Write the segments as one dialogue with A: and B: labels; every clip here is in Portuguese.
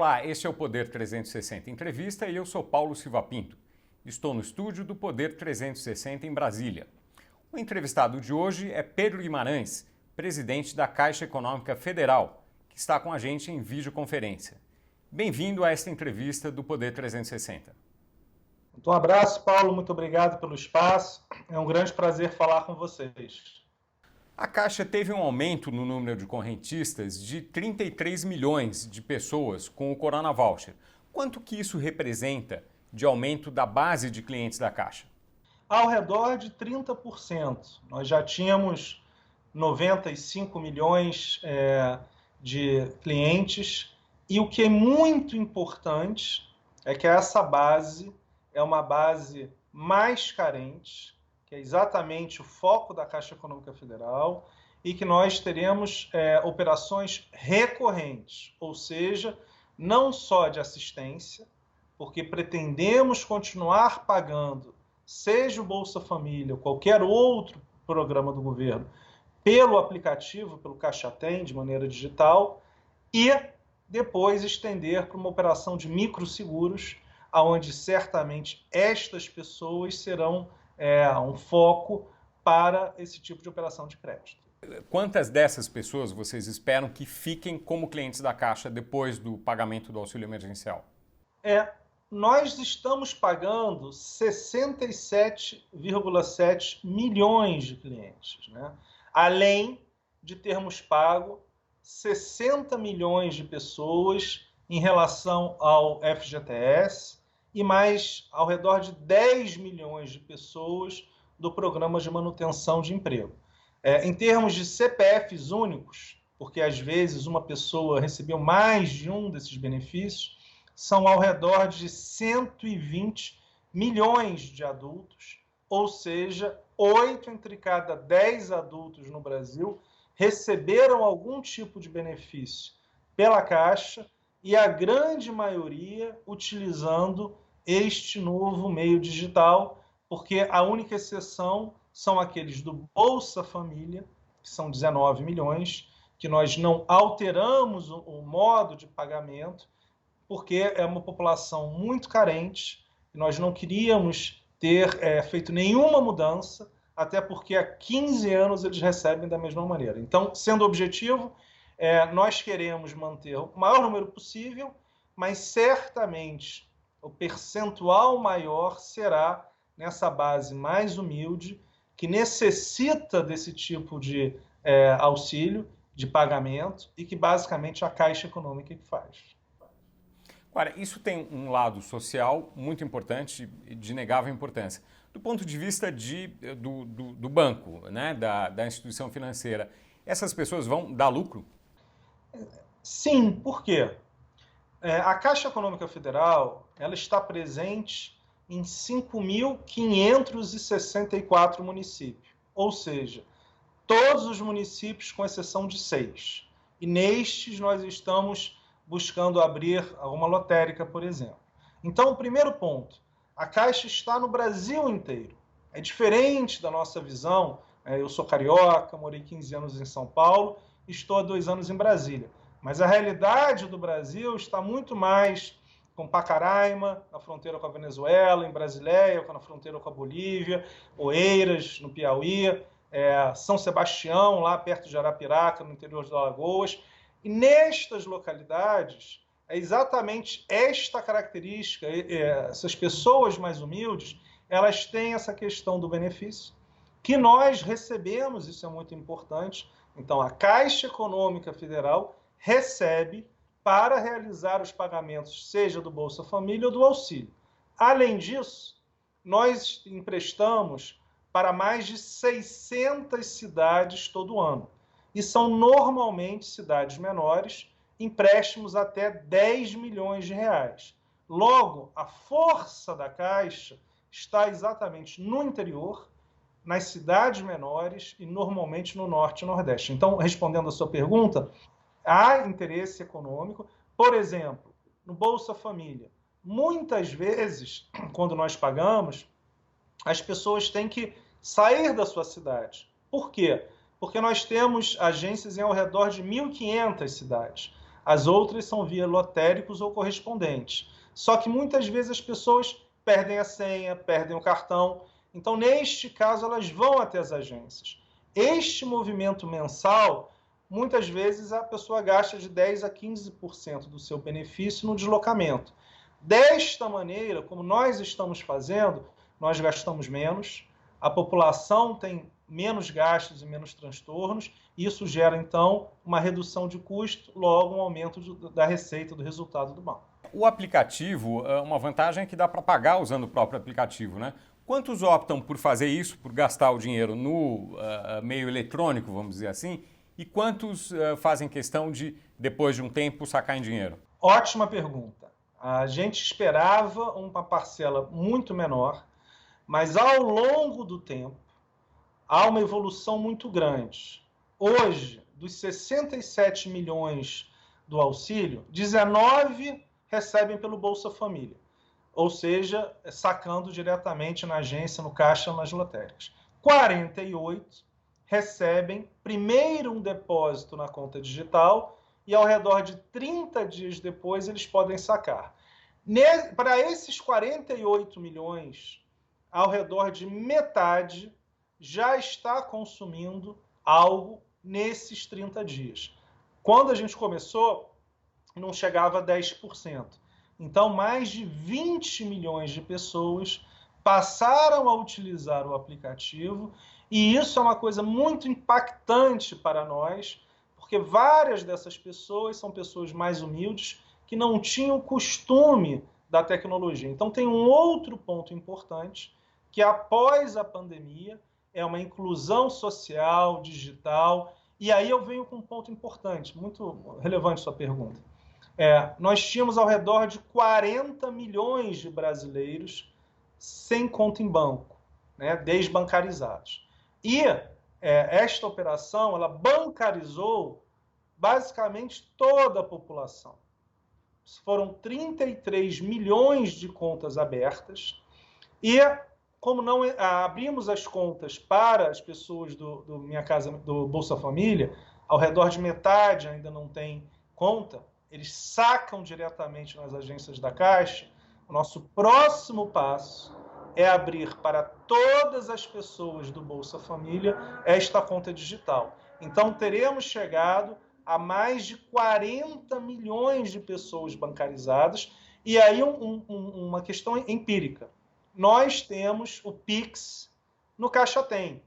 A: Olá, este é o Poder 360 Entrevista e eu sou Paulo Silva Pinto. Estou no estúdio do Poder 360 em Brasília. O entrevistado de hoje é Pedro Guimarães, presidente da Caixa Econômica Federal, que está com a gente em videoconferência. Bem-vindo a esta entrevista do Poder 360.
B: Um abraço, Paulo. Muito obrigado pelo espaço. É um grande prazer falar com vocês.
A: A Caixa teve um aumento no número de correntistas de 33 milhões de pessoas com o Corona Voucher. Quanto que isso representa de aumento da base de clientes da Caixa?
B: Ao redor de 30%. Nós já tínhamos 95 milhões de clientes e o que é muito importante é que essa base é uma base mais carente, que é exatamente o foco da Caixa Econômica Federal, e que nós teremos operações recorrentes, ou seja, não só de assistência, porque pretendemos continuar pagando, seja o Bolsa Família ou qualquer outro programa do governo, pelo aplicativo, pelo Caixa Tem, de maneira digital, e depois estender para uma operação de microseguros, onde certamente estas pessoas serão um foco para esse tipo de operação de crédito.
A: Quantas dessas pessoas vocês esperam que fiquem como clientes da Caixa depois do pagamento do auxílio emergencial?
B: Nós estamos pagando 67,7 milhões de clientes, né? Além de termos pago 60 milhões de pessoas em relação ao FGTS e mais ao redor de 10 milhões de pessoas do Programa de Manutenção de Emprego. Em termos de CPFs únicos, porque às vezes uma pessoa recebeu mais de um desses benefícios, são ao redor de 120 milhões de adultos, ou seja, 8 entre cada 10 adultos no Brasil receberam algum tipo de benefício pela Caixa e a grande maioria utilizando este novo meio digital, porque a única exceção são aqueles do Bolsa Família, que são 19 milhões, que nós não alteramos o modo de pagamento, porque é uma população muito carente, e nós não queríamos ter feito nenhuma mudança, até porque há 15 anos eles recebem da mesma maneira. Então, sendo objetivo, nós queremos manter o maior número possível, mas certamente o percentual maior será nessa base mais humilde, que necessita desse tipo de auxílio, de pagamento, e que basicamente a Caixa Econômica que faz.
A: Agora, isso tem um lado social muito importante, de inegável importância. Do ponto de vista do banco, né, da instituição financeira, essas pessoas vão dar lucro?
B: Sim, por quê? A Caixa Econômica Federal ela está presente em 5.564 municípios, ou seja, todos os municípios com exceção de 6. E nestes nós estamos buscando abrir uma lotérica, por exemplo. Então, o primeiro ponto, a Caixa está no Brasil inteiro. É diferente da nossa visão. Eu sou carioca, morei 15 anos em São Paulo, estou há 2 anos em Brasília. Mas a realidade do Brasil está muito mais com Pacaraima, na fronteira com a Venezuela, em Brasileia, na fronteira com a Bolívia, Oeiras, no Piauí, São Sebastião, lá perto de Arapiraca, no interior de Alagoas. E nestas localidades, é exatamente esta característica, essas pessoas mais humildes, elas têm essa questão do benefício, que nós recebemos, isso é muito importante. Então, a Caixa Econômica Federal recebe para realizar os pagamentos, seja do Bolsa Família ou do auxílio. Além disso, nós emprestamos para mais de 600 cidades todo ano. E são normalmente cidades menores, empréstimos até 10 milhões de reais. Logo, a força da Caixa está exatamente no interior, nas cidades menores e normalmente no norte e nordeste. Então, respondendo a sua pergunta, há interesse econômico. Por exemplo, no Bolsa Família, muitas vezes, quando nós pagamos, as pessoas têm que sair da sua cidade. Por quê? Porque nós temos agências em ao redor de 1.500 cidades. As outras são via lotéricos ou correspondentes. Só que muitas vezes as pessoas perdem a senha, perdem o cartão. Então, neste caso, elas vão até as agências. Este movimento mensal, muitas vezes a pessoa gasta de 10% a 15% do seu benefício no deslocamento. Desta maneira, como nós estamos fazendo, nós gastamos menos, a população tem menos gastos e menos transtornos, e isso gera, então, uma redução de custo, logo um aumento da receita, do resultado do banco.
A: O aplicativo, uma vantagem é que dá para pagar usando o próprio aplicativo, né? Quantos optam por fazer isso, por gastar o dinheiro no meio eletrônico, vamos dizer assim, e quantos fazem questão de, depois de um tempo, sacar em dinheiro?
B: Ótima pergunta. A gente esperava uma parcela muito menor, mas ao longo do tempo há uma evolução muito grande. Hoje, dos 67 milhões do auxílio, 19 recebem pelo Bolsa Família, ou seja, sacando diretamente na agência, no caixa, nas lotéricas. 48 recebem primeiro um depósito na conta digital e ao redor de 30 dias depois eles podem sacar. Para esses 48 milhões, ao redor de metade já está consumindo algo nesses 30 dias. Quando a gente começou, não chegava a 10%. Então, mais de 20 milhões de pessoas passaram a utilizar o aplicativo, e isso é uma coisa muito impactante para nós, porque várias dessas pessoas são pessoas mais humildes que não tinham costume da tecnologia. Então, tem um outro ponto importante, que após a pandemia é uma inclusão social, digital, e aí eu venho com um ponto importante, muito relevante sua pergunta. Nós tínhamos ao redor de 40 milhões de brasileiros sem conta em banco, né, desbancarizados. E esta operação, ela bancarizou basicamente toda a população. Foram 33 milhões de contas abertas e, como não abrimos as contas para as pessoas do Minha Casa, do Bolsa Família, ao redor de metade ainda não tem conta, eles sacam diretamente nas agências da Caixa. O nosso próximo passo é abrir para todas as pessoas do Bolsa Família esta conta digital. Então, teremos chegado a mais de 40 milhões de pessoas bancarizadas. E aí uma questão empírica. Nós temos o Pix no Caixa Tem.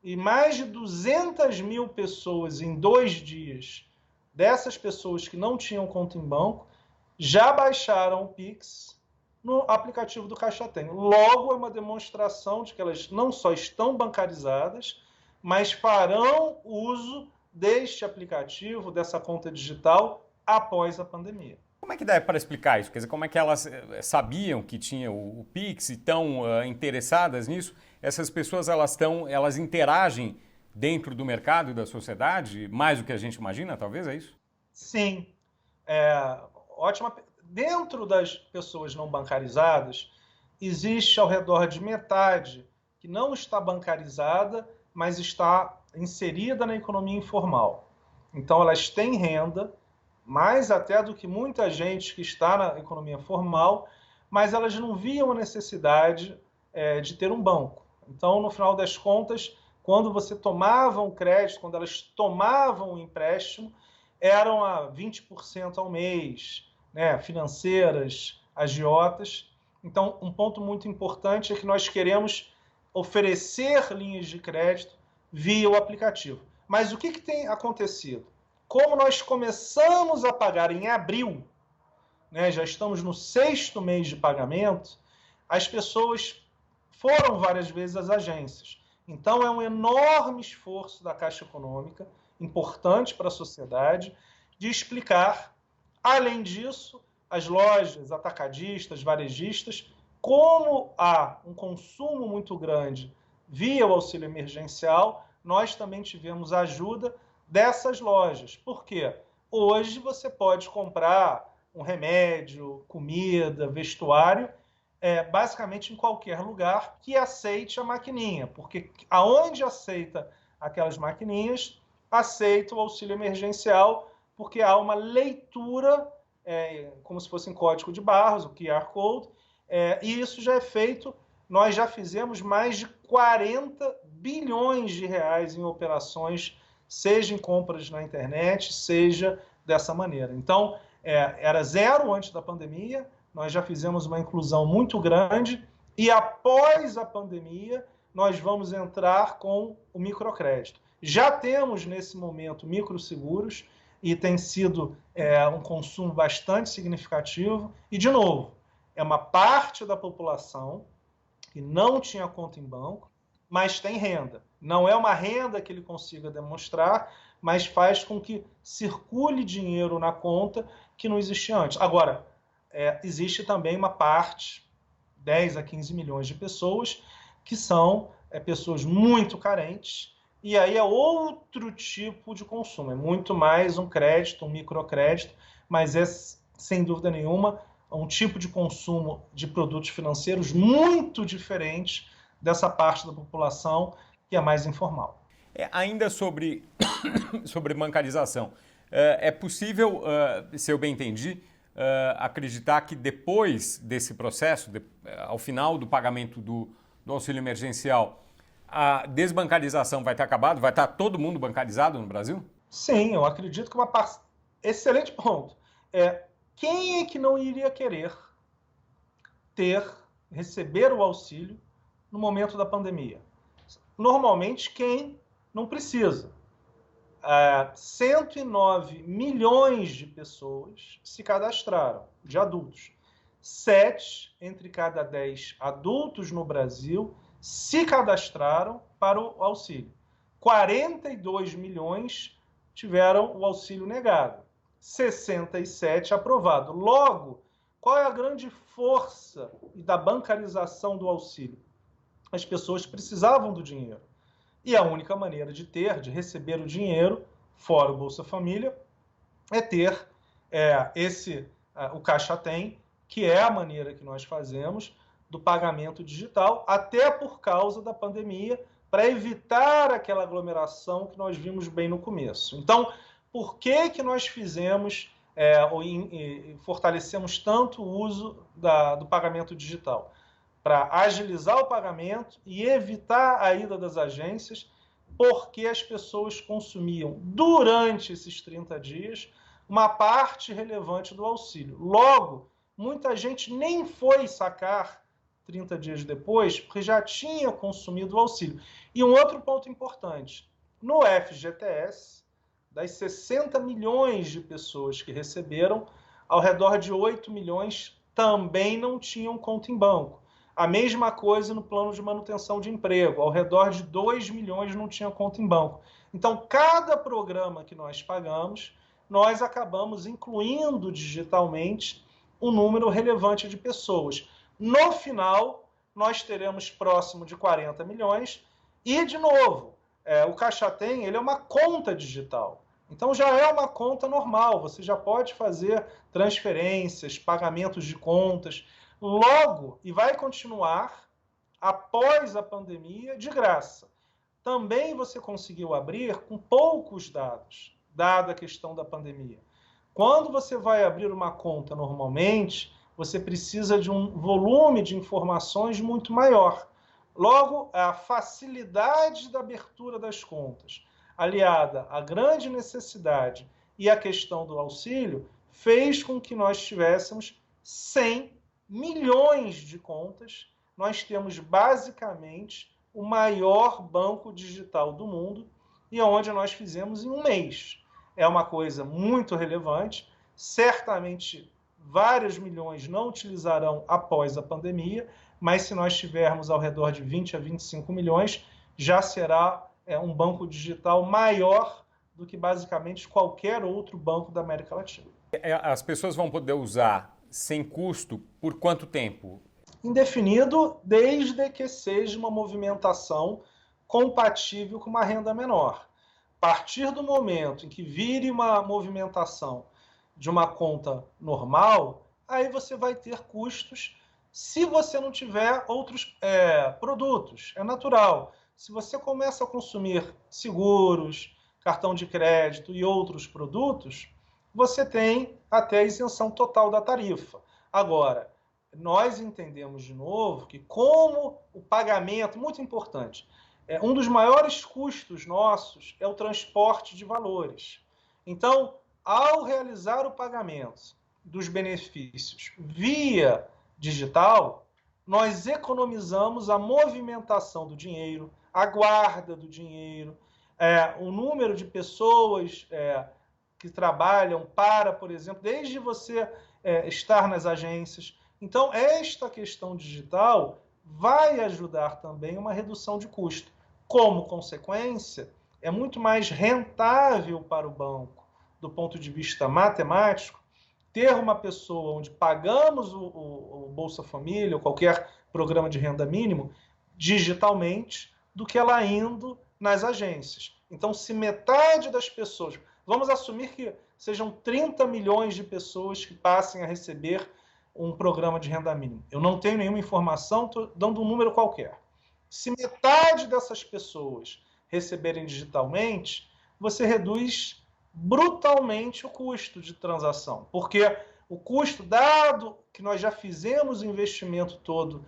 B: E mais de 200 mil pessoas em 2 dias, dessas pessoas que não tinham conta em banco, já baixaram o Pix no aplicativo do Caixa Tem. Logo, é uma demonstração de que elas não só estão bancarizadas, mas farão uso deste aplicativo, dessa conta digital, após a pandemia.
A: Como é que dá para explicar isso? Quer dizer, como é que elas sabiam que tinha o Pix e estão interessadas nisso? Essas pessoas elas interagem dentro do mercado e da sociedade mais do que a gente imagina, talvez, é isso?
B: Sim. Ótima. Dentro das pessoas não bancarizadas, existe ao redor de metade que não está bancarizada, mas está inserida na economia informal. Então, elas têm renda, mais até do que muita gente que está na economia formal, mas elas não viam a necessidade de ter um banco. Então, no final das contas, quando você tomava um crédito, quando elas tomavam um empréstimo, eram a 20% ao mês, né, financeiras, agiotas. Então, um ponto muito importante é que nós queremos oferecer linhas de crédito via o aplicativo. Mas o que tem acontecido? Como nós começamos a pagar em abril, né, já estamos no 6º mês de pagamento, as pessoas foram várias vezes às agências. Então, é um enorme esforço da Caixa Econômica, importante para a sociedade, de explicar. Além disso, as lojas, atacadistas, varejistas, como há um consumo muito grande via o auxílio emergencial, nós também tivemos a ajuda dessas lojas. Por quê? Hoje você pode comprar um remédio, comida, vestuário, basicamente em qualquer lugar que aceite a maquininha, porque aonde aceita aquelas maquininhas, aceita o auxílio emergencial porque há uma leitura, como se fosse em código de barras, o QR Code, e isso já é feito. Nós já fizemos mais de 40 bilhões de reais em operações, seja em compras na internet, seja dessa maneira. Então, era zero antes da pandemia, nós já fizemos uma inclusão muito grande, e após a pandemia, nós vamos entrar com o microcrédito. Já temos, nesse momento, microseguros, e tem sido um consumo bastante significativo. E, de novo, é uma parte da população que não tinha conta em banco, mas tem renda. Não é uma renda que ele consiga demonstrar, mas faz com que circule dinheiro na conta que não existia antes. Agora, existe também uma parte, 10 a 15 milhões de pessoas, que são pessoas muito carentes, e aí é outro tipo de consumo, é muito mais um crédito, um microcrédito, mas é, sem dúvida nenhuma, um tipo de consumo de produtos financeiros muito diferente dessa parte da população que é mais informal.
A: Ainda sobre bancarização, é possível, se eu bem entendi, acreditar que depois desse processo, ao final do pagamento do auxílio emergencial, a desbancarização vai ter acabado? Vai estar todo mundo bancarizado no Brasil?
B: Sim, eu acredito que excelente ponto. Quem é que não iria querer receber o auxílio no momento da pandemia? Normalmente, quem não precisa. 109 milhões de pessoas se cadastraram, de adultos. 7 entre cada 10 adultos no Brasil se cadastraram para o auxílio. 42 milhões tiveram o auxílio negado. 67 aprovado. Logo, qual é a grande força da bancarização do auxílio? As pessoas precisavam do dinheiro. E a única maneira de receber o dinheiro, fora o Bolsa Família, é ter o Caixa Tem, que é a maneira que nós fazemos do pagamento digital, até por causa da pandemia, para evitar aquela aglomeração que nós vimos bem no começo. Então, por que nós fizemos fortalecemos tanto o uso do pagamento digital? Para agilizar o pagamento e evitar a ida das agências, porque as pessoas consumiam, durante esses 30 dias, uma parte relevante do auxílio. Logo, muita gente nem foi sacar 30 dias depois, porque já tinha consumido o auxílio. E um outro ponto importante, no FGTS, das 60 milhões de pessoas que receberam, ao redor de 8 milhões também não tinham conta em banco. A mesma coisa no plano de manutenção de emprego, ao redor de 2 milhões não tinham conta em banco. Então, cada programa que nós pagamos, nós acabamos incluindo digitalmente um número relevante de pessoas. No final, nós teremos próximo de 40 milhões e, de novo, o Caixa Tem, ele é uma conta digital. Então, já é uma conta normal, você já pode fazer transferências, pagamentos de contas, logo, e vai continuar, após a pandemia, de graça. Também você conseguiu abrir com poucos dados, dada a questão da pandemia. Quando você vai abrir uma conta normalmente, você precisa de um volume de informações muito maior. Logo, a facilidade da abertura das contas, aliada à grande necessidade e à questão do auxílio, fez com que nós tivéssemos 100 milhões de contas. Nós temos basicamente o maior banco digital do mundo e onde nós fizemos em um mês. É uma coisa muito relevante, certamente vários milhões não utilizarão após a pandemia, mas se nós tivermos ao redor de 20 a 25 milhões, já será um banco digital maior do que basicamente qualquer outro banco da América Latina.
A: As pessoas vão poder usar sem custo por quanto tempo?
B: Indefinido, desde que seja uma movimentação compatível com uma renda menor. A partir do momento em que vire uma movimentação de uma conta normal, aí você vai ter custos se você não tiver outros produtos. É natural. Se você começa a consumir seguros, cartão de crédito e outros produtos, você tem até a isenção total da tarifa. Agora, nós entendemos de novo que como o pagamento, muito importante, um dos maiores custos nossos é o transporte de valores. Então, ao realizar o pagamento dos benefícios via digital, nós economizamos a movimentação do dinheiro, a guarda do dinheiro, o número de pessoas que trabalham para, por exemplo, desde você estar nas agências. Então, esta questão digital vai ajudar também uma redução de custo. Como consequência, é muito mais rentável para o banco, do ponto de vista matemático, ter uma pessoa onde pagamos o Bolsa Família ou qualquer programa de renda mínimo digitalmente do que ela indo nas agências. Então, se metade das pessoas, vamos assumir que sejam 30 milhões de pessoas que passem a receber um programa de renda mínima. Eu não tenho nenhuma informação, estou dando um número qualquer. Se metade dessas pessoas receberem digitalmente, você reduz brutalmente o custo de transação, porque o custo, dado que nós já fizemos o investimento todo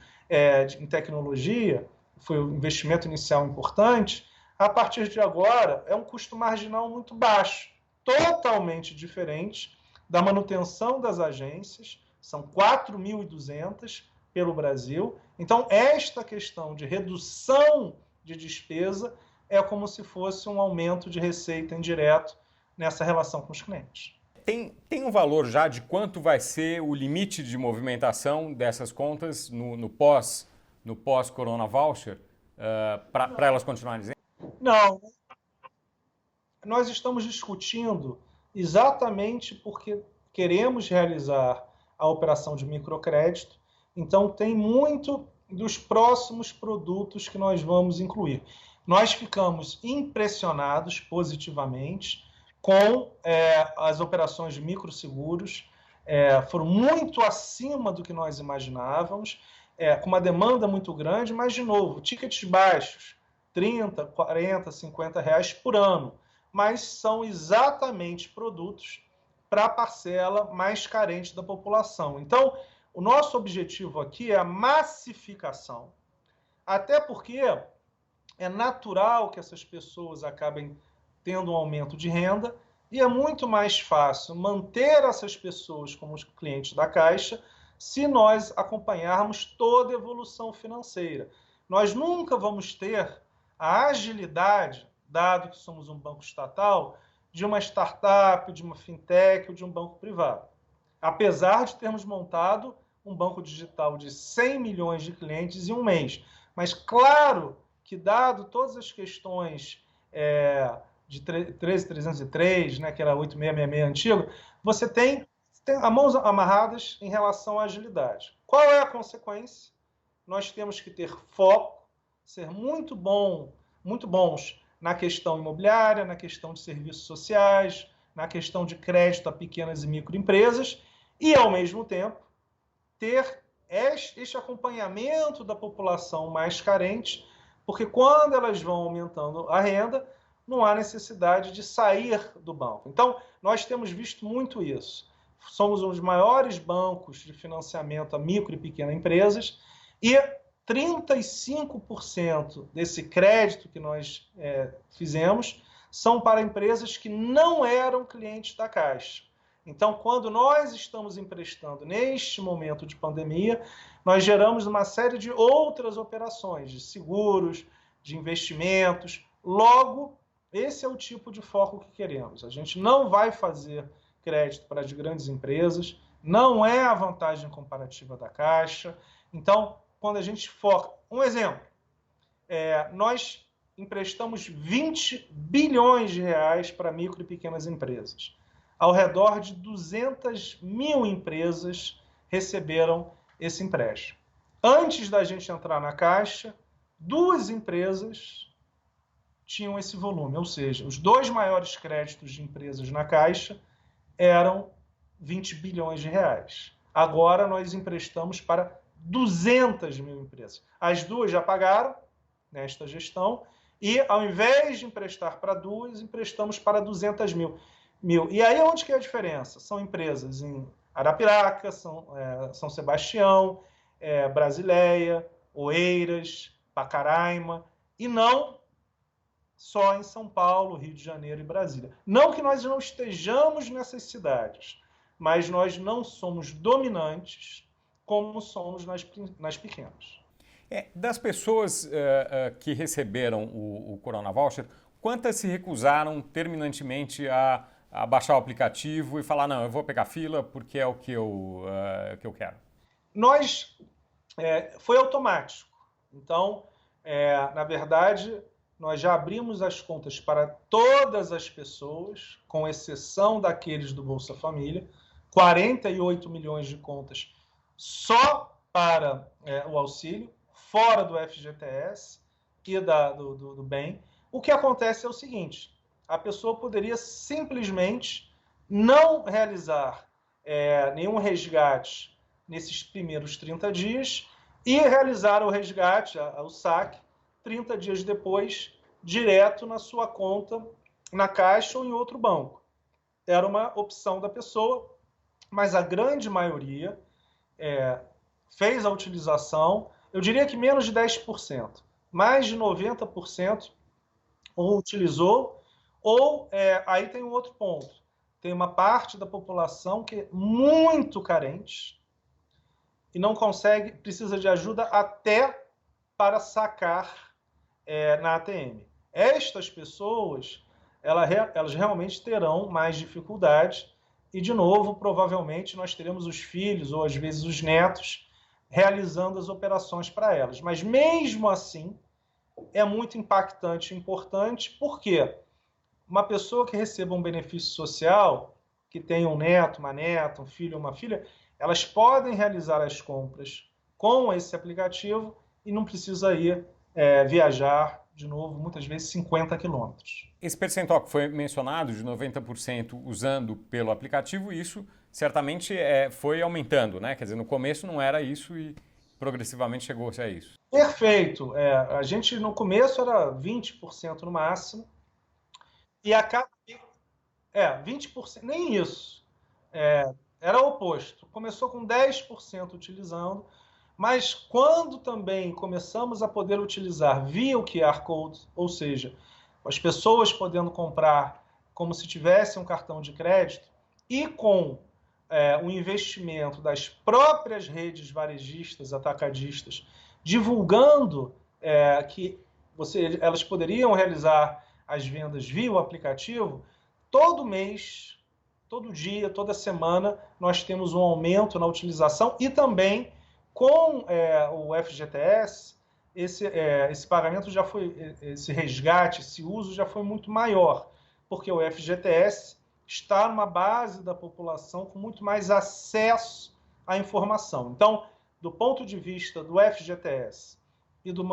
B: em tecnologia, foi um investimento inicial importante, a partir de agora é um custo marginal muito baixo, totalmente diferente da manutenção das agências, são 4.200 pelo Brasil. Então, esta questão de redução de despesa é como se fosse um aumento de receita indireto nessa relação com os clientes.
A: Tem um valor já de quanto vai ser o limite de movimentação dessas contas no pós-Corona Voucher para elas continuarem dizendo?
B: Não. Nós estamos discutindo exatamente porque queremos realizar a operação de microcrédito, então tem muito dos próximos produtos que nós vamos incluir. Nós ficamos impressionados positivamente com as operações de microseguros, foram muito acima do que nós imaginávamos, com uma demanda muito grande, mas, de novo, tickets baixos, 30, 40, 50 reais por ano, mas são exatamente produtos para a parcela mais carente da população. Então, o nosso objetivo aqui é a massificação, até porque é natural que essas pessoas acabem tendo um aumento de renda e é muito mais fácil manter essas pessoas como os clientes da Caixa se nós acompanharmos toda a evolução financeira. Nós nunca vamos ter a agilidade, dado que somos um banco estatal, de uma startup, de uma fintech ou de um banco privado. Apesar de termos montado um banco digital de 100 milhões de clientes em um mês. Mas claro que, dado todas as questões de 13303, né, que era 8666 antigo, você tem as mãos amarradas em relação à agilidade. Qual é a consequência? Nós temos que ter foco, ser muito bons na questão imobiliária, na questão de serviços sociais, na questão de crédito a pequenas e microempresas e, ao mesmo tempo, ter este acompanhamento da população mais carente, porque quando elas vão aumentando a renda, não há necessidade de sair do banco. Então, nós temos visto muito isso. Somos um dos maiores bancos de financiamento a micro e pequenas empresas e 35% desse crédito que nós fizemos são para empresas que não eram clientes da Caixa. Então, quando nós estamos emprestando neste momento de pandemia, nós geramos uma série de outras operações, de seguros, de investimentos. Logo, esse é o tipo de foco que queremos. A gente não vai fazer crédito para as grandes empresas, não é a vantagem comparativa da Caixa. Então, quando a gente foca... Um exemplo, nós emprestamos 20 bilhões de reais para micro e pequenas empresas. Ao redor de 200 mil empresas receberam esse empréstimo. Antes da gente entrar na Caixa, 2 empresas tinham esse volume, ou seja, os 2 maiores créditos de empresas na Caixa eram 20 bilhões de reais. Agora nós emprestamos para 200 mil empresas. As 2 já pagaram nesta gestão e, ao invés de emprestar para 2, emprestamos para 200 mil. mil. E aí onde que é a diferença? São empresas em Arapiraca, São Sebastião, Brasileia, Oeiras, Pacaraima, e não só em São Paulo, Rio de Janeiro e Brasília. Não que nós não estejamos nessas cidades, mas nós não somos dominantes como somos nas pequenas.
A: Das pessoas que receberam o Corona Voucher, quantas se recusaram terminantemente a baixar o aplicativo e falar, não, eu vou pegar fila porque é o que eu quero?
B: Foi automático. Então, na verdade, nós já abrimos as contas para todas as pessoas, com exceção daqueles do Bolsa Família, 48 milhões de contas só para o auxílio, fora do FGTS e do BEM. O que acontece é o seguinte, a pessoa poderia simplesmente não realizar nenhum resgate nesses primeiros 30 dias e realizar o resgate, o saque, 30 dias depois, direto na sua conta, na Caixa ou em outro banco. Era uma opção da pessoa, mas a grande maioria fez a utilização, eu diria que menos de 10%, mais de 90% ou utilizou, ou aí tem um outro ponto, tem uma parte da população que é muito carente e não consegue, precisa de ajuda até para sacar na ATM. Estas pessoas, elas realmente terão mais dificuldade e, de novo, provavelmente nós teremos os filhos ou às vezes os netos realizando as operações para elas. Mas mesmo assim, é muito impactante e importante, porque uma pessoa que receba um benefício social, que tenha um neto, uma neta, um filho ou uma filha, elas podem realizar as compras com esse aplicativo e não precisa ir viajar, de novo, muitas vezes 50 quilômetros.
A: Esse percentual que foi mencionado, de 90% usando pelo aplicativo, isso certamente foi aumentando, né? Quer dizer, no começo não era isso e progressivamente chegou-se a isso.
B: Perfeito. A gente, no começo, era 20% no máximo, e a cada... 20%, nem isso. Era o oposto. Começou com 10% utilizando, mas quando também começamos a poder utilizar via o QR Code, ou seja, as pessoas podendo comprar como se tivesse um cartão de crédito, e com o investimento das próprias redes varejistas, atacadistas, divulgando que elas poderiam realizar as vendas via o aplicativo, todo mês, todo dia, toda semana, nós temos um aumento na utilização e também com o FGTS, esse pagamento já foi, esse resgate, esse uso já foi muito maior, porque o FGTS está numa base da população com muito mais acesso à informação. Então, do ponto de vista do FGTS e do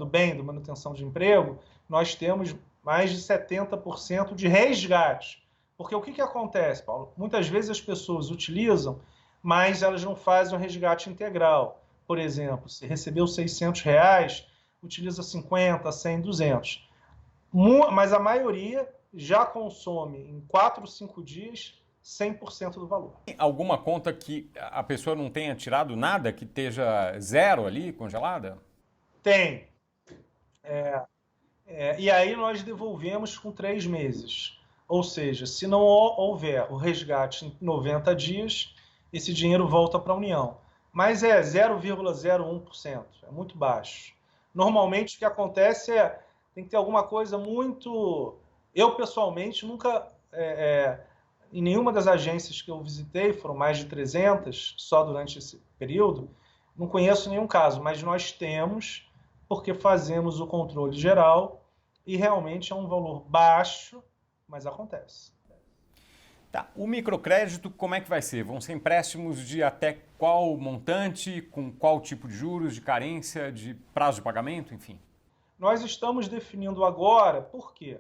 B: BEM, do manutenção de emprego, nós temos mais de 70% de resgate. Porque o que acontece, Paulo? Muitas vezes as pessoas utilizam, mas elas não fazem o resgate integral. Por exemplo, se recebeu R$600, utiliza 50, 100, 200. Mas a maioria já consome em 4 ou 5 dias 100% do valor.
A: Tem alguma conta que a pessoa não tenha tirado nada, que esteja zero ali, congelada?
B: Tem. E aí nós devolvemos com 3 meses. Ou seja, se não houver o resgate em 90 dias, esse dinheiro volta para a União. Mas é 0,01%, é muito baixo. Normalmente o que acontece tem que ter alguma coisa muito... Eu, pessoalmente, nunca, em nenhuma das agências que eu visitei, foram mais de 300 só durante esse período, não conheço nenhum caso, mas nós temos, porque fazemos o controle geral e realmente é um valor baixo, mas acontece.
A: Tá. O microcrédito, como é que vai ser? Vão ser empréstimos de até qual montante, com qual tipo de juros, de carência, de prazo de pagamento, enfim?
B: Nós estamos definindo agora, por quê?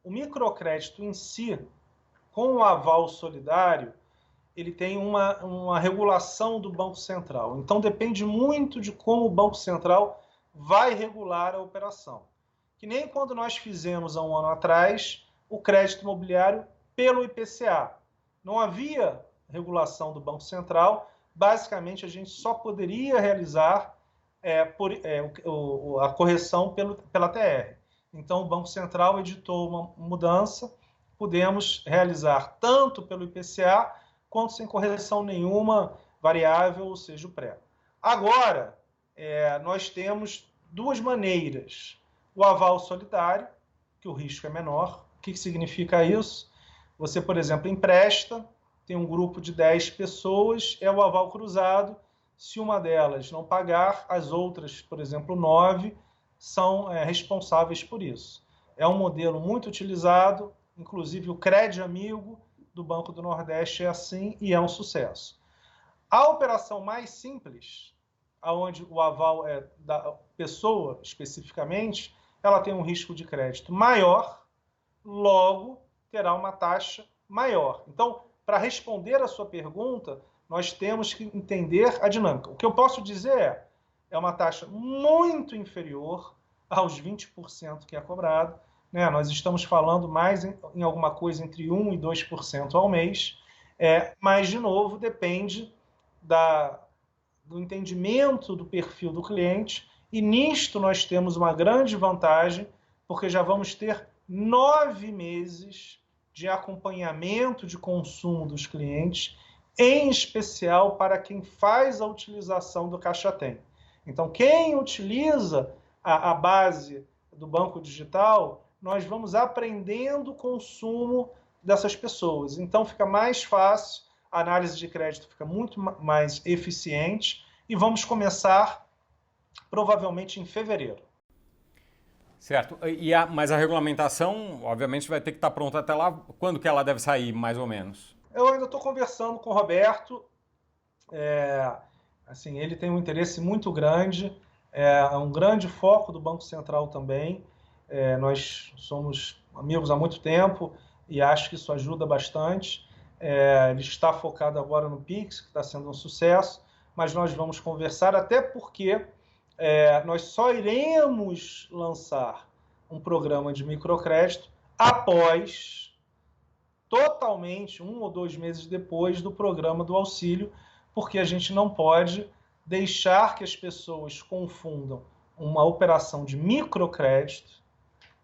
B: O microcrédito em si, com o aval solidário, ele tem uma regulação do Banco Central. Então depende muito de como o Banco Central vai regular a operação. Que nem quando nós fizemos há um ano atrás o crédito imobiliário pelo IPCA. Não havia regulação do Banco Central, basicamente a gente só poderia realizar a correção pela TR. Então o Banco Central editou uma mudança, pudemos realizar tanto pelo IPCA quanto sem correção nenhuma variável, ou seja, o pré. Agora, nós temos duas maneiras. O aval solidário, que o risco é menor. O que significa isso? Você, por exemplo, empresta, tem um grupo de 10 pessoas, é o aval cruzado. Se uma delas não pagar, as outras, por exemplo, 9, são responsáveis por isso. É um modelo muito utilizado, inclusive o Crédito Amigo do Banco do Nordeste é assim e é um sucesso. A operação mais simples, onde o aval é da pessoa especificamente, ela tem um risco de crédito maior, logo terá uma taxa maior. Então, para responder a sua pergunta, nós temos que entender a dinâmica. O que eu posso dizer é uma taxa muito inferior aos 20% que é cobrado. Nós estamos falando mais em alguma coisa entre 1% e 2% ao mês, mas, de novo, depende do entendimento do perfil do cliente, e nisto nós temos uma grande vantagem, porque já vamos ter 9 meses de acompanhamento de consumo dos clientes, em especial para quem faz a utilização do Caixa Tem. Então, quem utiliza a base do banco digital, nós vamos aprendendo o consumo dessas pessoas. Então, fica mais fácil, a análise de crédito fica muito mais eficiente, e vamos começar provavelmente em fevereiro.
A: Certo. Mas a regulamentação, obviamente, vai ter que estar pronta até lá. Quando que ela deve sair, mais ou menos?
B: Eu ainda estou conversando com o Roberto. Assim, ele tem um interesse muito grande, é um grande foco do Banco Central também. Nós somos amigos há muito tempo e acho que isso ajuda bastante. Ele está focado agora no Pix, que está sendo um sucesso, mas nós vamos conversar, até porque nós só iremos lançar um programa de microcrédito após, totalmente, 1 ou 2 meses depois do programa do auxílio, porque a gente não pode deixar que as pessoas confundam uma operação de microcrédito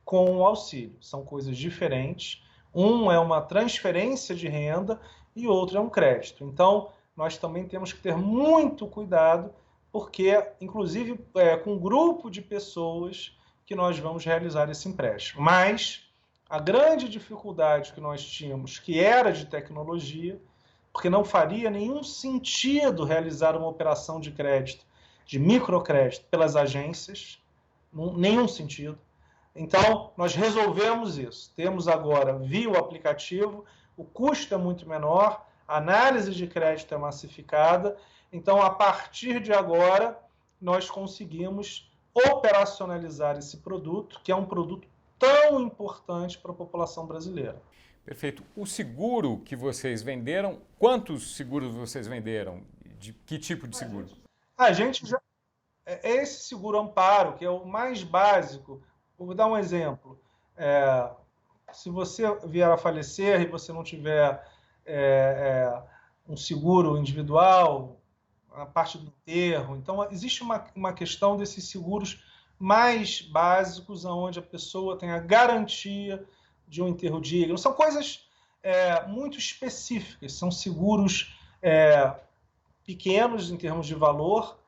B: com o auxílio. São coisas diferentes. Um é uma transferência de renda e outro é um crédito. Então, nós também temos que ter muito cuidado, porque, inclusive, com um grupo de pessoas que nós vamos realizar esse empréstimo. Mas a grande dificuldade que nós tínhamos, que era de tecnologia, porque não faria nenhum sentido realizar uma operação de crédito, de microcrédito, pelas agências, nenhum sentido. Então, nós resolvemos isso. Temos agora, via o aplicativo, o custo é muito menor, a análise de crédito é massificada. Então, a partir de agora, nós conseguimos operacionalizar esse produto, que é um produto tão importante para a população brasileira.
A: Perfeito. O seguro que vocês venderam, quantos seguros vocês venderam? De que tipo de seguro?
B: A gente já... Esse seguro amparo, que é o mais básico, vou dar um exemplo. Se você vier a falecer e você não tiver um seguro individual, a parte do enterro, então existe uma questão desses seguros mais básicos, onde a pessoa tem a garantia de um enterro digno. São coisas muito específicas, são seguros pequenos em termos de valor,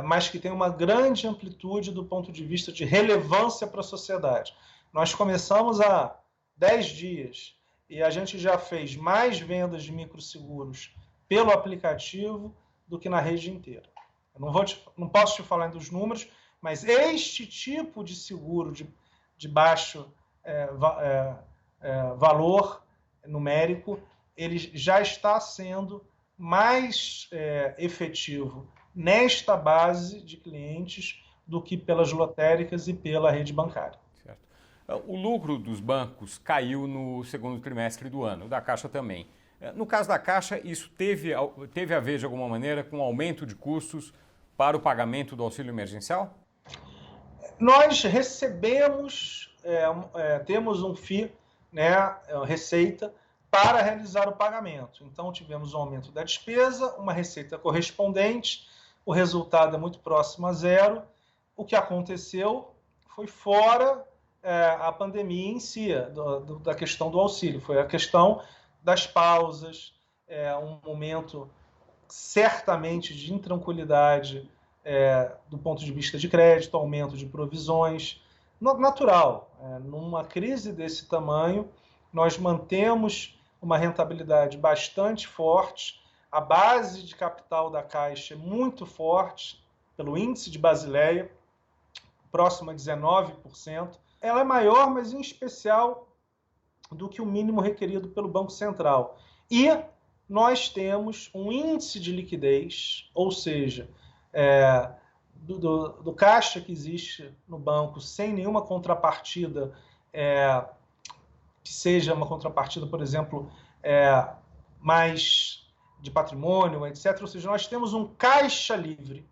B: mas que têm uma grande amplitude do ponto de vista de relevância para a sociedade. Nós começamos há 10 dias e a gente já fez mais vendas de microseguros pelo aplicativo do que na rede inteira. Eu não posso te falar dos números, mas este tipo de seguro de baixo valor numérico, ele já está sendo mais efetivo nesta base de clientes do que pelas lotéricas e pela rede bancária.
A: Certo. O lucro dos bancos caiu no segundo trimestre do ano, da Caixa também. No caso da Caixa, isso teve a ver de alguma maneira com o aumento de custos para o pagamento do auxílio emergencial?
B: Nós recebemos, temos um FII né, receita para realizar o pagamento. Então, tivemos um aumento da despesa, uma receita correspondente, o resultado é muito próximo a zero. O que aconteceu foi fora a pandemia em si, da questão do auxílio, foi a questão das pausas, um momento certamente de intranquilidade do ponto de vista de crédito, aumento de provisões, natural. Numa crise desse tamanho, nós mantemos uma rentabilidade bastante forte, a base de capital da Caixa é muito forte, pelo índice de Basileia, próximo a 19%. Ela é maior, mas em especial do que o mínimo requerido pelo Banco Central. E nós temos um índice de liquidez, ou seja, do caixa que existe no banco sem nenhuma contrapartida, que seja uma contrapartida, por exemplo, mais de patrimônio, etc. Ou seja, nós temos um caixa livre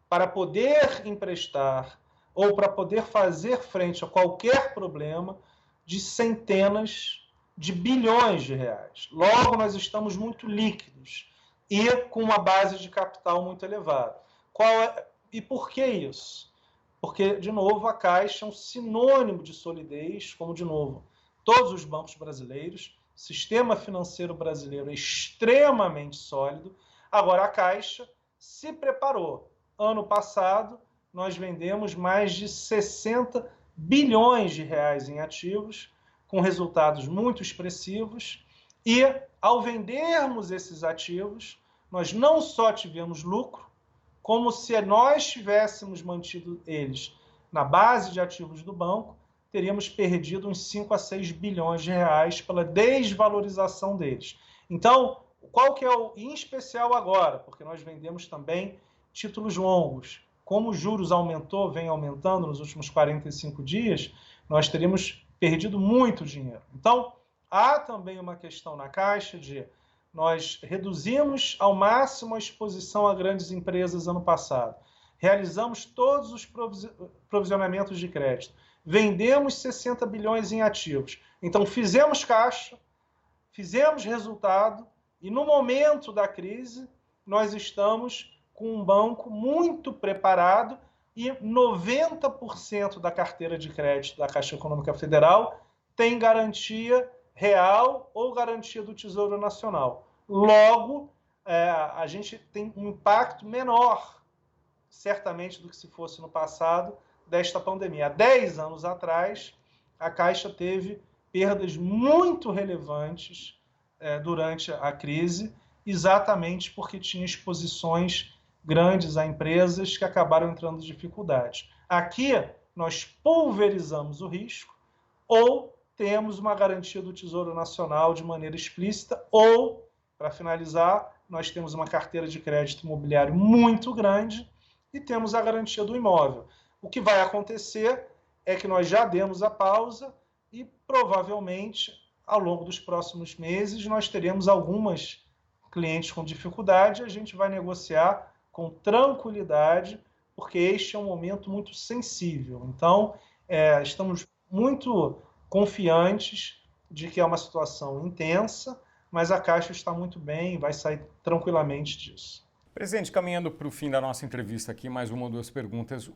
B: para poder emprestar ou para poder fazer frente a qualquer problema de centenas de bilhões de reais. Logo, nós estamos muito líquidos e com uma base de capital muito elevada. E por que isso? Porque, de novo, a Caixa é um sinônimo de solidez, como, de novo, todos os bancos brasileiros, o sistema financeiro brasileiro é extremamente sólido. Agora, a Caixa se preparou. Ano passado, nós vendemos mais de 60 bilhões de reais em ativos, com resultados muito expressivos, e ao vendermos esses ativos, nós não só tivemos lucro, como se nós tivéssemos mantido eles na base de ativos do banco, teríamos perdido uns 5 a 6 bilhões de reais pela desvalorização deles. Então, qual que é em especial agora, porque nós vendemos também títulos longos. Como os juros vem aumentando nos últimos 45 dias, nós teríamos perdido muito dinheiro. Então, há também uma questão na Caixa de nós reduzimos ao máximo a exposição a grandes empresas ano passado. Realizamos todos os provisionamentos de crédito. Vendemos 60 bilhões em ativos. Então, fizemos caixa, fizemos resultado e, no momento da crise, nós estamos com um banco muito preparado e 90% da carteira de crédito da Caixa Econômica Federal tem garantia real ou garantia do Tesouro Nacional. Logo, a gente tem um impacto menor, certamente, do que se fosse no passado, desta pandemia. Há 10 anos atrás, a Caixa teve perdas muito relevantes durante a crise, exatamente porque tinha exposições grandes a empresas que acabaram entrando em dificuldades. Aqui, nós pulverizamos o risco, ou temos uma garantia do Tesouro Nacional de maneira explícita, ou, para finalizar, nós temos uma carteira de crédito imobiliário muito grande e temos a garantia do imóvel. O que vai acontecer é que nós já demos a pausa e, provavelmente, ao longo dos próximos meses, nós teremos algumas clientes com dificuldade, a gente vai negociar com tranquilidade, porque este é um momento muito sensível. Então, estamos muito confiantes de que é uma situação intensa, mas a Caixa está muito bem e vai sair tranquilamente disso.
A: Presidente, caminhando para o fim da nossa entrevista aqui, mais uma ou duas perguntas.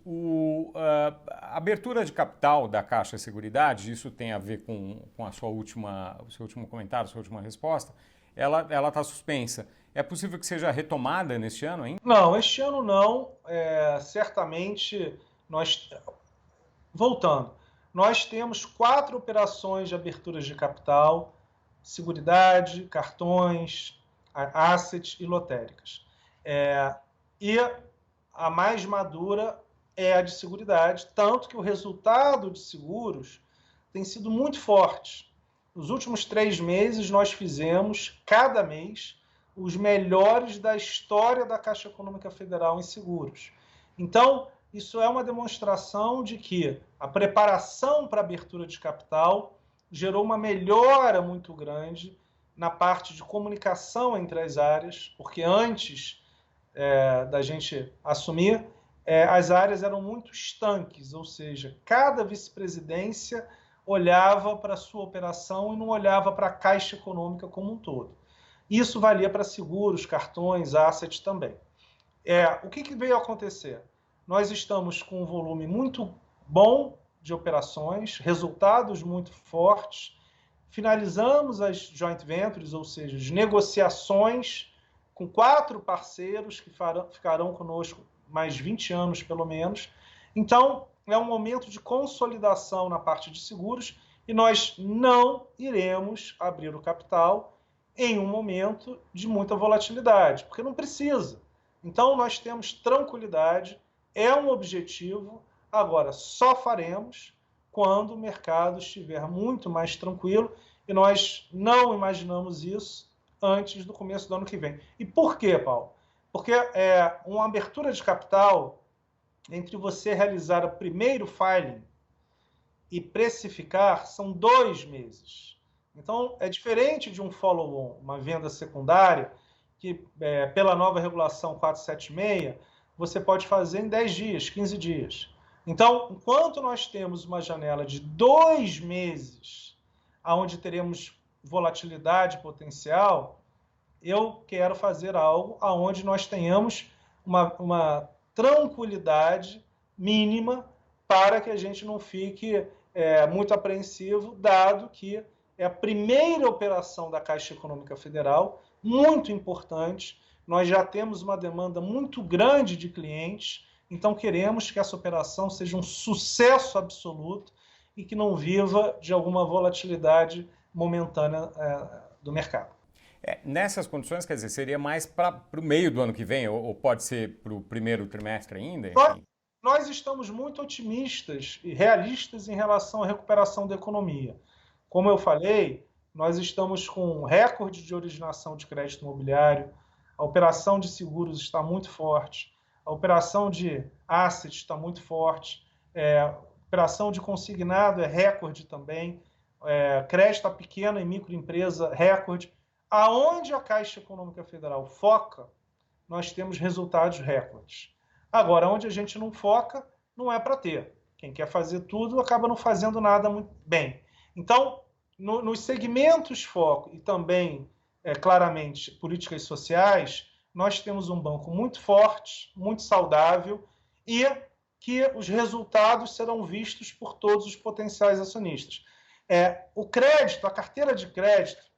A: A abertura de capital da Caixa Seguridade, isso tem a ver com o seu último comentário, sua última resposta, ela está suspensa. É possível que seja retomada neste ano ainda?
B: Não, este ano não. Certamente, voltando, nós temos 4 operações de aberturas de capital, seguridade, cartões, assets e lotéricas. E a mais madura é a de seguridade, tanto que o resultado de seguros tem sido muito forte. Nos últimos 3 meses, nós fizemos, cada mês, os melhores da história da Caixa Econômica Federal em seguros. Então, isso é uma demonstração de que a preparação para a abertura de capital gerou uma melhora muito grande na parte de comunicação entre as áreas, porque antes da gente assumir, as áreas eram muito estanques, ou seja, cada vice-presidência olhava para a sua operação e não olhava para a caixa econômica como um todo. Isso valia para seguros, cartões, assets também. O que veio a acontecer? Nós estamos com um volume muito bom de operações, resultados muito fortes, finalizamos as joint ventures, ou seja, as negociações com 4 parceiros que ficarão conosco mais 20 anos, pelo menos. Então, é um momento de consolidação na parte de seguros e nós não iremos abrir o capital em um momento de muita volatilidade, porque não precisa. Então, nós temos tranquilidade, é um objetivo, agora só faremos quando o mercado estiver muito mais tranquilo e nós não imaginamos isso antes do começo do ano que vem. E por quê, Paulo? Porque uma abertura de capital, entre você realizar o primeiro filing e precificar, são 2 meses. Então, é diferente de um follow-on, uma venda secundária, que pela nova regulação 476, você pode fazer em 10 dias, 15 dias. Então, enquanto nós temos uma janela de 2 meses, onde teremos volatilidade potencial, eu quero fazer algo onde nós tenhamos uma tranquilidade mínima para que a gente não fique muito apreensivo, dado que é a primeira operação da Caixa Econômica Federal, muito importante. Nós já temos uma demanda muito grande de clientes, então queremos que essa operação seja um sucesso absoluto e que não viva de alguma volatilidade momentânea do mercado.
A: Nessas condições, quer dizer, seria mais para o meio do ano que vem, ou pode ser para o primeiro trimestre ainda?
B: Nós estamos muito otimistas e realistas em relação à recuperação da economia. Como eu falei, nós estamos com um recorde de originação de crédito imobiliário, a operação de seguros está muito forte, a operação de assets está muito forte, a operação de consignado é recorde também, crédito a pequena e microempresa recorde. Aonde a Caixa Econômica Federal foca, nós temos resultados recordes. Agora, onde a gente não foca, não é para ter. Quem quer fazer tudo acaba não fazendo nada muito bem. Então, nos segmentos foco e também, claramente, políticas sociais, nós temos um banco muito forte, muito saudável e que os resultados serão vistos por todos os potenciais acionistas. O crédito, a carteira de crédito,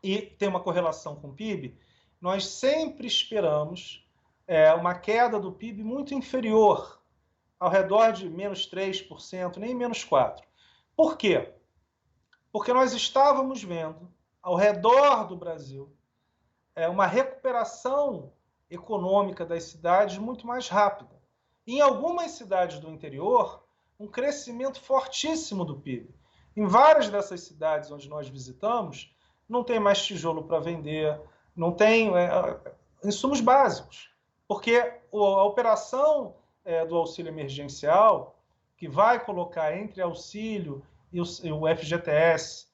B: e tem uma correlação com o PIB, nós sempre esperamos uma queda do PIB muito inferior, ao redor de menos 3%, nem menos 4%. Por quê? Porque nós estávamos vendo, ao redor do Brasil, uma recuperação econômica das cidades muito mais rápida. Em algumas cidades do interior, um crescimento fortíssimo do PIB. Em várias dessas cidades onde nós visitamos, não tem mais tijolo para vender, não tem insumos básicos, porque a operação do auxílio emergencial, que vai colocar entre auxílio e o FGTS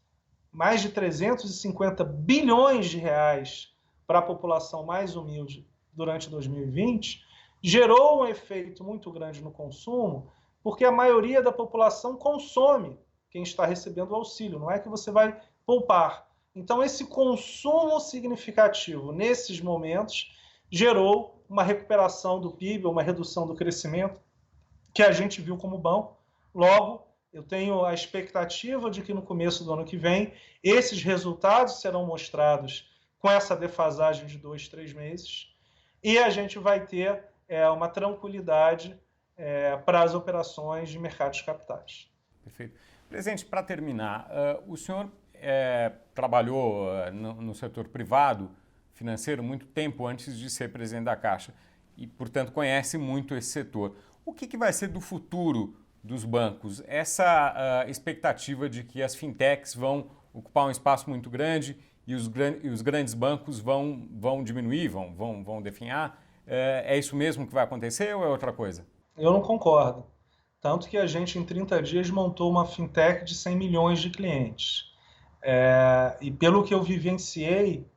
B: mais de 350 bilhões de reais para a população mais humilde durante 2020, gerou um efeito muito grande no consumo, porque a maioria da população consome quem está recebendo o auxílio, não é que você vai poupar. Então, esse consumo significativo nesses momentos gerou uma recuperação do PIB, uma redução do crescimento, que a gente viu como bom. Logo, eu tenho a expectativa de que no começo do ano que vem, esses resultados serão mostrados com essa defasagem de 2, 3 meses, e a gente vai ter uma tranquilidade para as operações de mercados de capitais.
A: Perfeito. Presidente, para terminar, o senhor trabalhou no setor privado financeiro muito tempo antes de ser presidente da Caixa e, portanto, conhece muito esse setor. O que vai ser do futuro dos bancos? Essa expectativa de que as fintechs vão ocupar um espaço muito grande e os grandes bancos vão diminuir, vão definhar, é isso mesmo que vai acontecer ou é outra coisa?
B: Eu não concordo. Tanto que a gente, em 30 dias, montou uma fintech de 100 milhões de clientes. E pelo que eu vivenciei,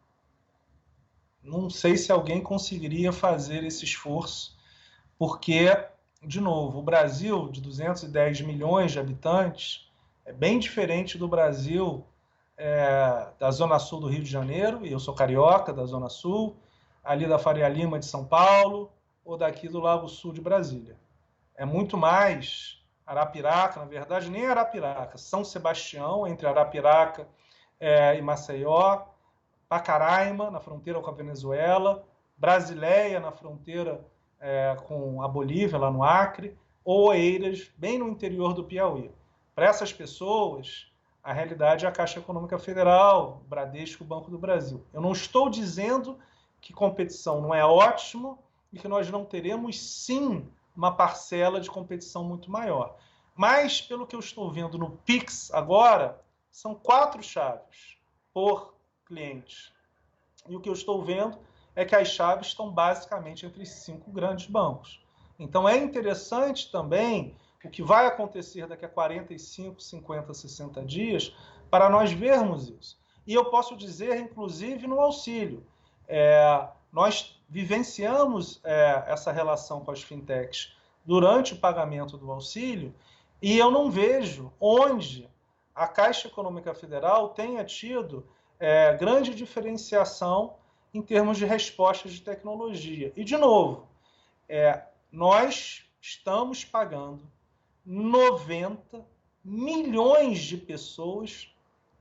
B: não sei se alguém conseguiria fazer esse esforço, porque, de novo, o Brasil, de 210 milhões de habitantes, É bem diferente do Brasil, da Zona Sul do Rio de Janeiro, e eu sou carioca da Zona Sul, ali da Faria Lima de São Paulo, ou daqui do Lago Sul de Brasília. É muito mais Arapiraca, na verdade, nem Arapiraca, São Sebastião, entre Arapiraca e Maceió, Pacaraima, na fronteira com a Venezuela, Brasileia, na fronteira com a Bolívia, lá no Acre, ou Oeiras, bem no interior do Piauí. Para essas pessoas, a realidade é a Caixa Econômica Federal, o Bradesco e o Banco do Brasil. Eu não estou dizendo que competição não é ótimo e que nós não teremos, sim, uma parcela de competição muito maior. Mas, pelo que eu estou vendo no Pix agora, são 4 chaves por cliente. E o que eu estou vendo é que as chaves estão basicamente entre os 5 grandes bancos. Então é interessante também o que vai acontecer daqui a 45, 50, 60 dias para nós vermos isso. E eu posso dizer, inclusive, no auxílio. Nós vivenciamos essa relação com as fintechs durante o pagamento do auxílio e eu não vejo onde a Caixa Econômica Federal tenha tido grande diferenciação em termos de respostas de tecnologia. E, de novo, nós estamos pagando 90 milhões de pessoas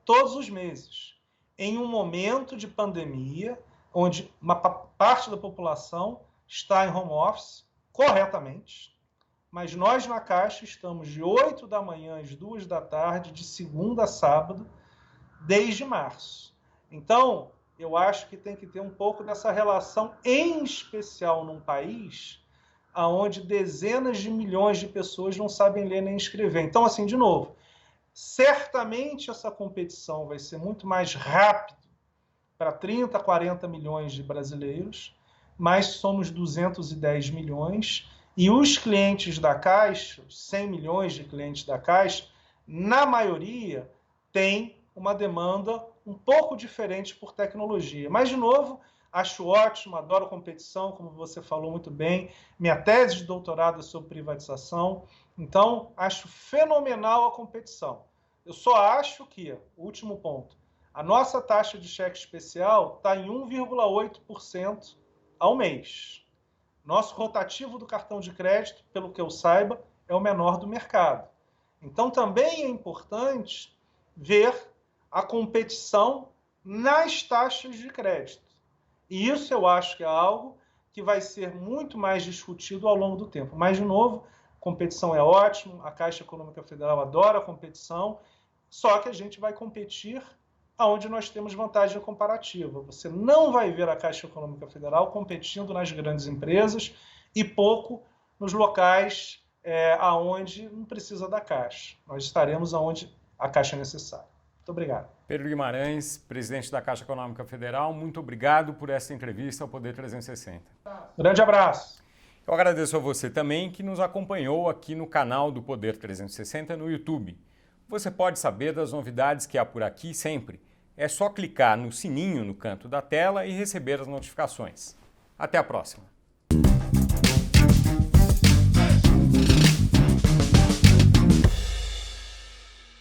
B: todos os meses, em um momento de pandemia, onde uma parte da população está em home office, corretamente, mas nós na Caixa estamos de 8 da manhã às 2 da tarde, de segunda a sábado, desde março. Então, eu acho que tem que ter um pouco dessa relação, em especial num país onde dezenas de milhões de pessoas não sabem ler nem escrever. Então, assim, de novo, certamente essa competição vai ser muito mais rápida para 30, 40 milhões de brasileiros, mas somos 210 milhões, e os clientes da Caixa, 100 milhões de clientes da Caixa, na maioria, têm uma demanda um pouco diferente por tecnologia. Mas, de novo, acho ótimo, adoro competição, como você falou muito bem. Minha tese de doutorado é sobre privatização. Então, acho fenomenal a competição. Eu só acho que, último ponto, a nossa taxa de cheque especial está em 1,8% ao mês. Nosso rotativo do cartão de crédito, pelo que eu saiba, é o menor do mercado. Então, também é importante ver a competição nas taxas de crédito. E isso eu acho que é algo que vai ser muito mais discutido ao longo do tempo. Mas, de novo, competição é ótimo, a Caixa Econômica Federal adora a competição, só que a gente vai competir onde nós temos vantagem comparativa. Você não vai ver a Caixa Econômica Federal competindo nas grandes empresas e pouco nos locais aonde não precisa da Caixa. Nós estaremos aonde a Caixa é necessária. Muito obrigado.
A: Pedro Guimarães, presidente da Caixa Econômica Federal, muito obrigado por essa entrevista ao Poder 360.
B: Grande abraço.
A: Eu agradeço a você também que nos acompanhou aqui no canal do Poder 360 no YouTube. Você pode saber das novidades que há por aqui sempre. É só clicar no sininho no canto da tela e receber as notificações. Até a próxima!